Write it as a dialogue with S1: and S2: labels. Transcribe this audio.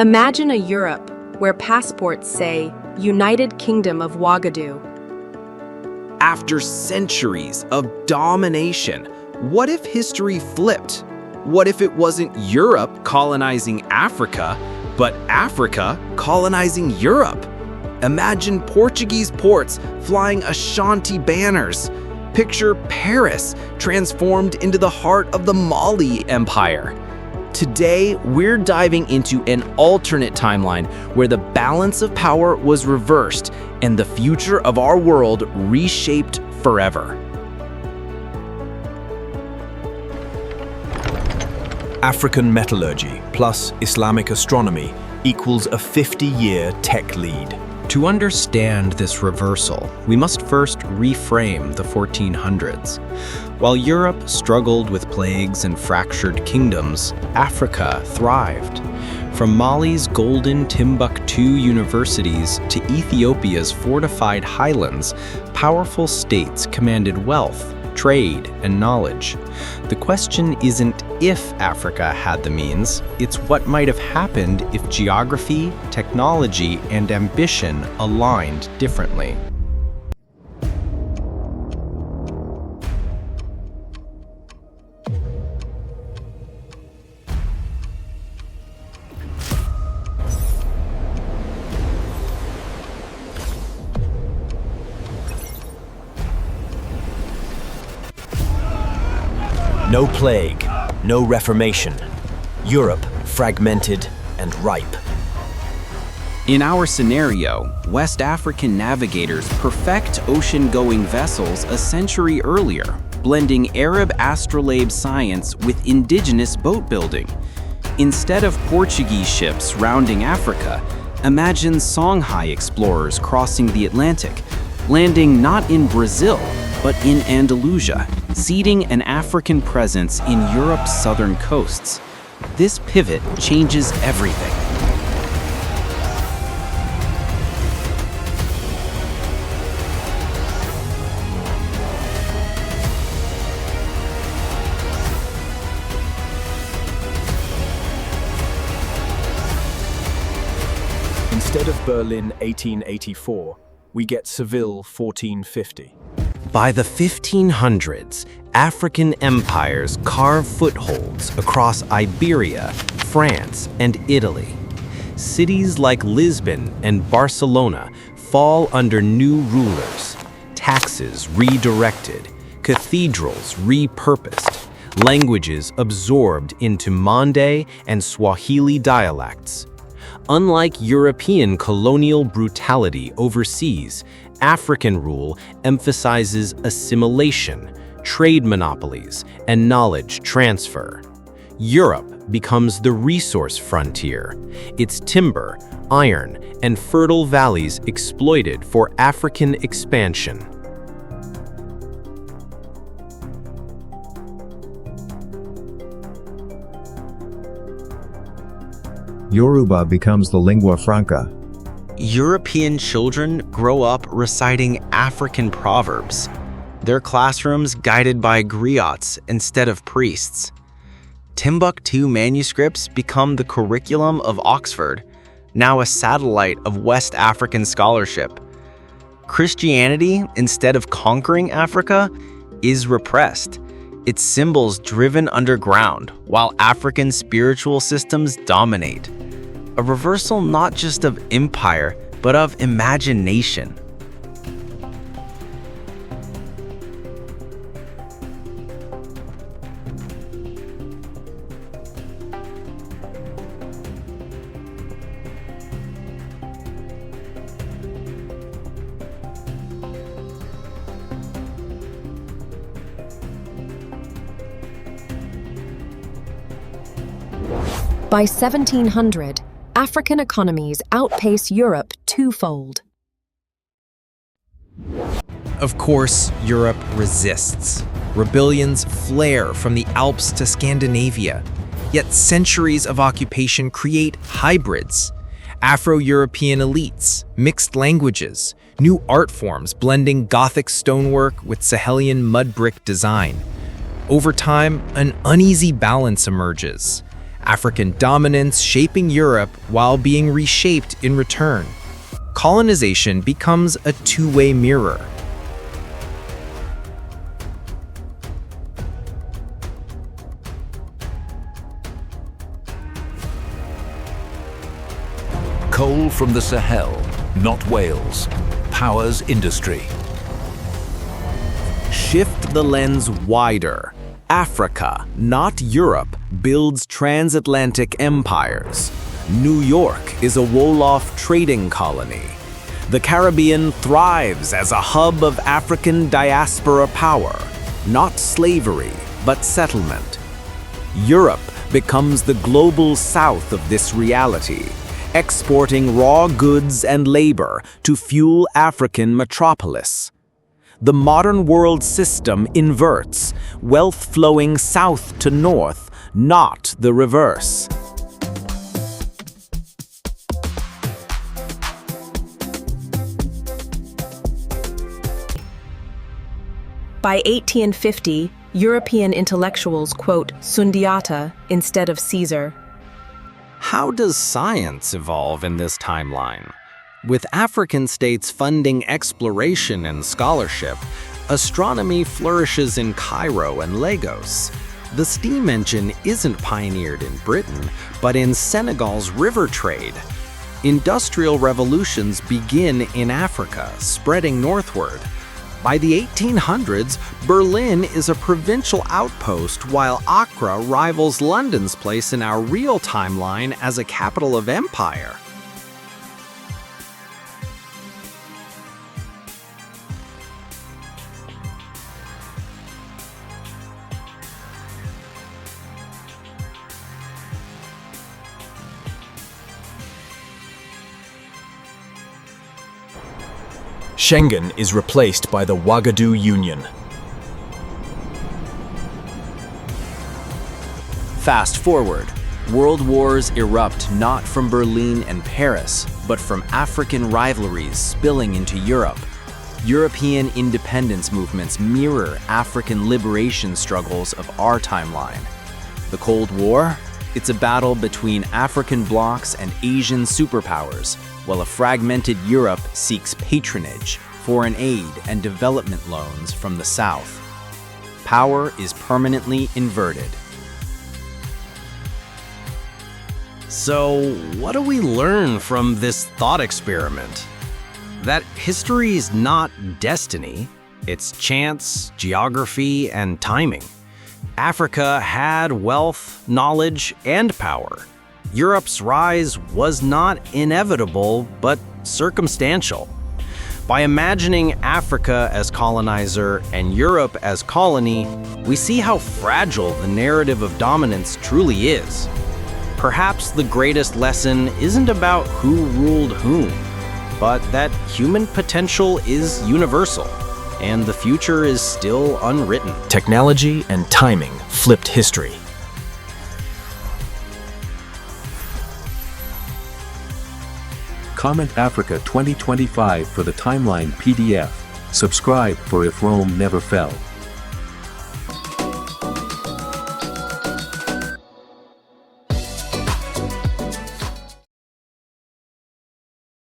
S1: Imagine a Europe where passports say United Kingdom of Ouagadougou.
S2: After centuries of domination, what if history flipped? What if it wasn't Europe colonizing Africa, but Africa colonizing Europe? Imagine Portuguese ports flying Ashanti banners. Picture Paris transformed into the heart of the Mali Empire. Today, we're diving into an alternate timeline where the balance of power was reversed and the future of our world reshaped forever.
S3: African metallurgy plus Islamic astronomy equals a 50-year tech lead.
S4: To understand this reversal, we must first reframe the 1400s. While Europe struggled with plagues and fractured kingdoms, Africa thrived. From Mali's golden Timbuktu universities to Ethiopia's fortified highlands, powerful states commanded wealth, trade, and knowledge. The question isn't if Africa had the means, it's what might have happened if geography, technology, and ambition aligned differently.
S3: No plague, no reformation. Europe fragmented and ripe.
S2: In our scenario, West African navigators perfect ocean-going vessels a century earlier, blending Arab astrolabe science with indigenous boat building. Instead of Portuguese ships rounding Africa, imagine Songhai explorers crossing the Atlantic, landing not in Brazil, but in Andalusia, seeding an African presence in Europe's southern coasts. This pivot changes everything.
S3: Instead of Berlin 1884, we get Seville 1450.
S4: By the 1500s, African empires carve footholds across Iberia, France, and Italy. Cities like Lisbon and Barcelona fall under new rulers, taxes redirected, cathedrals repurposed, languages absorbed into Mande and Swahili dialects. Unlike European colonial brutality overseas, African rule emphasizes assimilation, trade monopolies, and knowledge transfer. Europe becomes the resource frontier, its timber, iron, and fertile valleys exploited for African expansion.
S5: Yoruba becomes the lingua franca.
S4: European children grow up reciting African proverbs, their classrooms guided by griots instead of priests. Timbuktu manuscripts become the curriculum of Oxford, now a satellite of West African scholarship. Christianity, instead of conquering Africa, is repressed, its symbols driven underground, while African spiritual systems dominate. A reversal not just of empire, but of imagination.
S1: By 1700, African economies outpace Europe twofold.
S2: Of course, Europe resists. Rebellions flare from the Alps to Scandinavia. Yet centuries of occupation create hybrids. Afro-European elites, mixed languages, new art forms blending Gothic stonework with Sahelian mud brick design. Over time, an uneasy balance emerges. African dominance shaping Europe while being reshaped in return. Colonization becomes a two-way mirror.
S6: Coal from the Sahel, not Wales, powers industry.
S2: Shift the lens wider. Africa, not Europe, builds transatlantic empires. New York is a Wolof trading colony. The Caribbean thrives as a hub of African diaspora power, not slavery, but settlement. Europe becomes the global south of this reality, exporting raw goods and labor to fuel African metropolis. The modern world system inverts, wealth flowing south to north, not the reverse.
S1: By 1850, European intellectuals quote Sundiata instead of Caesar.
S4: How does science evolve in this timeline? With African states funding exploration and scholarship, astronomy flourishes in Cairo and Lagos. The steam engine isn't pioneered in Britain, but in Senegal's river trade. Industrial revolutions begin in Africa, spreading northward. By the 1800s, Berlin is a provincial outpost while Accra rivals London's place in our real timeline as a capital of empire.
S3: Schengen is replaced by the Ouagadougou Union.
S2: Fast forward, world wars erupt not from Berlin and Paris, but from African rivalries spilling into Europe. European independence movements mirror African liberation struggles of our timeline. The Cold War? It's a battle between African blocs and Asian superpowers, while a fragmented Europe seeks patronage, foreign aid, and development loans from the South. Power is permanently inverted.
S4: So, what do we learn from this thought experiment? That history is not destiny, it's chance, geography, and timing. Africa had wealth, knowledge, and power. Europe's rise was not inevitable, but circumstantial. By imagining Africa as colonizer and Europe as colony, we see how fragile the narrative of dominance truly is. Perhaps the greatest lesson isn't about who ruled whom, but that human potential is universal, and the future is still unwritten.
S3: Technology and timing flipped history.
S6: Comment Africa 2025 for the timeline PDF. Subscribe for If Rome Never Fell.